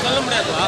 சொல்ல முடியாதுவா?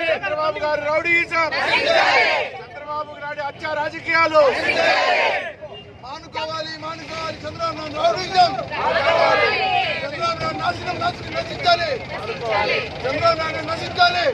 చంద్రబాబు గారు రౌడీయిజం, చంద్రబాబు నాయుడు హత్య రాజకీయాలు మానుకోవాలి, మానుకోవాలి. చంద్రబాబు నాయుడు రౌడీయిజం, చంద్రబాబు నాయుడు నాశనం, నశించాలి, చంద్రబాబు నాయుడు నశించాలి.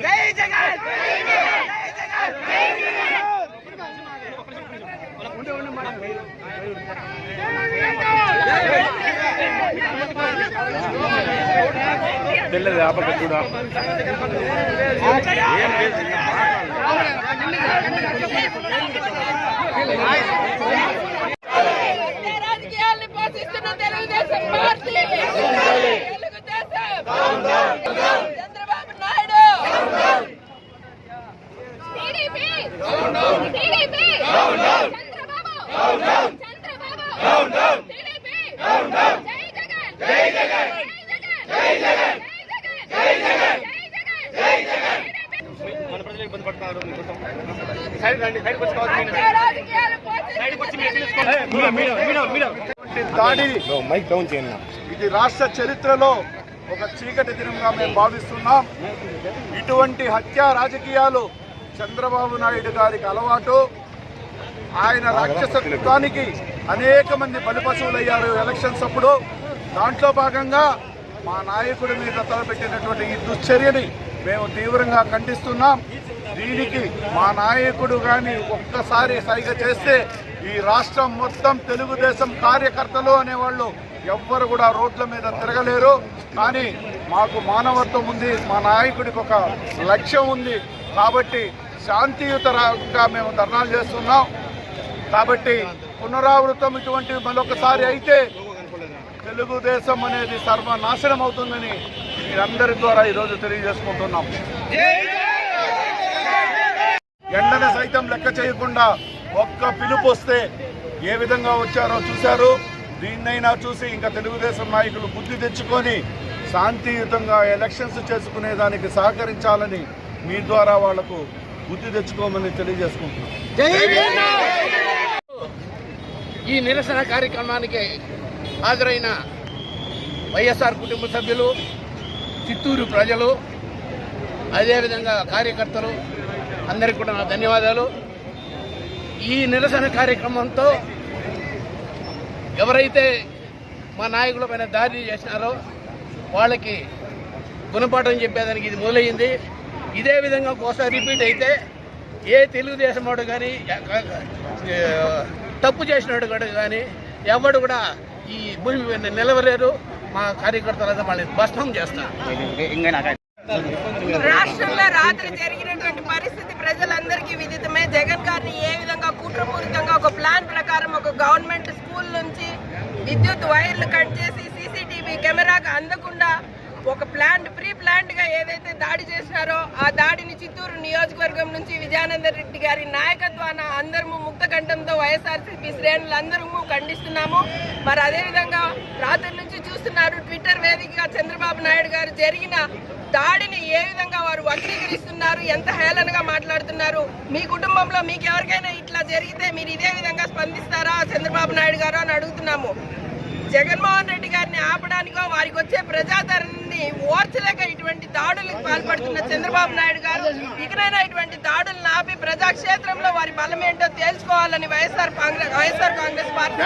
జై రాజకీయాల్ని పోషిస్తున్న Telugu Desam party, Telugu Desam, Chandrababu Naidu, TDP, TDP, Chandrababu, TDP, జై జగన్, జై జగన్, జై జగన్, జై జగన్, జై జగన్. మన ప్రజలు ఇబ్బంది పడుతున్నారు. రాజకీయాలు పోషిస్తున్న దాడి ఇది రాష్ట్ర చరిత్రలో ఒక చీకటి దినంగా మేము భావిస్తున్నాం. ఇటువంటి హత్యా రాజకీయాలు చంద్రబాబు నాయుడు గారికి అలవాటు. ఆయన రాక్షసత్వానికి అనేక మంది బలిపశువులయ్యారు ఎలక్షన్స్ అప్పుడు. దాంట్లో భాగంగా మా నాయకుడి మీద తలపెట్టినటువంటి ఈ దుశ్చర్యని మేము తీవ్రంగా ఖండిస్తున్నాం. దీనికి మా నాయకుడు కానీ ఒక్కసారి సైగ చేస్తే ఈ రాష్ట్రం మొత్తం తెలుగుదేశం కార్యకర్తలు అనేవాళ్ళు ఎవ్వరు కూడా రోడ్ల మీద తిరగలేరు. కానీ మాకు మానవత్వం ఉంది, మా నాయకుడికి ఒక లక్ష్యం ఉంది. కాబట్టి శాంతియుతంగా మేము ధర్నాలు చేస్తున్నాం. కాబట్టి పునరావృతం ఇటువంటివి మరొకసారి అయితే తెలుగుదేశం అనేది సర్వనాశనం అవుతుందని మీరందరి ద్వారా ఈరోజు తెలియజేసుకుంటున్నాం. ఎండను సైతం లెక్క చేయకుండా ఒక్క పిలుపు వస్తే ఏ విధంగా వచ్చారో చూశారు. దీన్నైనా చూసి ఇంకా తెలుగుదేశం నాయకులు బుద్ధి తెచ్చుకొని శాంతియుతంగా ఎలక్షన్స్ చేసుకునేదానికి సహకరించాలని మీ ద్వారా వాళ్లకు బుద్ధి తెచ్చుకోమని తెలియజేసుకుంటున్నాం. ఈ నిరసన కార్యక్రమానికి హాజరైన వైఎస్ఆర్ కుటుంబ సభ్యులు, చిత్తూరు ప్రజలు, అదేవిధంగా కార్యకర్తలు అందరికీ కూడా నా ధన్యవాదాలు. ఈ నిరసన కార్యక్రమంతో ఎవరైతే మా నాయకుల పైన దాడి చేసినారో వాళ్ళకి గుణపాఠం చెప్పేదానికి ఇది మొదలయ్యింది. ఇదే విధంగా ఒకసారి రిపీట్ అయితే ఏ తెలుగుదేశం వాడు కానీ తప్పు చేసినాడు కానీ ఎవడు కూడా ఈ భూమి మీద నిలవలేరు. మా కార్యకర్తలు వాళ్ళని భస్మం చేస్తారు. రాష్ట్రంలో రాత్రి జరిగినటువంటి పరిస్థితి ప్రజలందరికీ విదితమే. జగన్ గారిని ఏ విధంగా కుట్రపూరితంగా ఒక ప్లాన్ ప్రకారం ఒక గవర్నమెంట్ స్కూల్ నుంచి విద్యుత్ వైర్లు కట్ చేసి సీసీటీవీ కెమెరాకు అందకుండా ఒక ప్రీ ప్లాంట్ గా ఏదైతే దాడి చేసినారో ఆ దాడిని చిత్తూరు నియోజకవర్గం నుంచి విజయానంద రెడ్డి గారి నాయకత్వాన అందరము ముక్త కంఠంతో వైఎస్ఆర్సీపీ శ్రేణులందరము ఖండిస్తున్నాము. మరి అదేవిధంగా రాత్రి నుంచి చూస్తున్నారు ట్విట్టర్ వేదికగా చంద్రబాబు నాయుడు గారు జరిగిన దాడిని ఏ విధంగా వారు వక్రీకరిస్తున్నారు, ఎంత హేళనగా మాట్లాడుతున్నారు. మీ కుటుంబంలో మీకు ఎవరికైనా ఇట్లా జరిగితే మీరు ఇదే విధంగా స్పందిస్తారా చంద్రబాబు నాయుడు గారు అని అడుగుతున్నాము. జగన్మోహన్ రెడ్డి గారిని ఆపడానికో వారికి వచ్చే ప్రజాదరణని ఓర్చలేక ఇటువంటి దాడులకు పాల్పడుతున్న చంద్రబాబు నాయుడు గారు ఇకనైనా ఇటువంటి దాడులను ఆపి ప్రజాక్షేత్రంలో వారి బలం ఏంటో తేల్చుకోవాలని వైఎస్ఆర్ కాంగ్రెస్ పార్టీ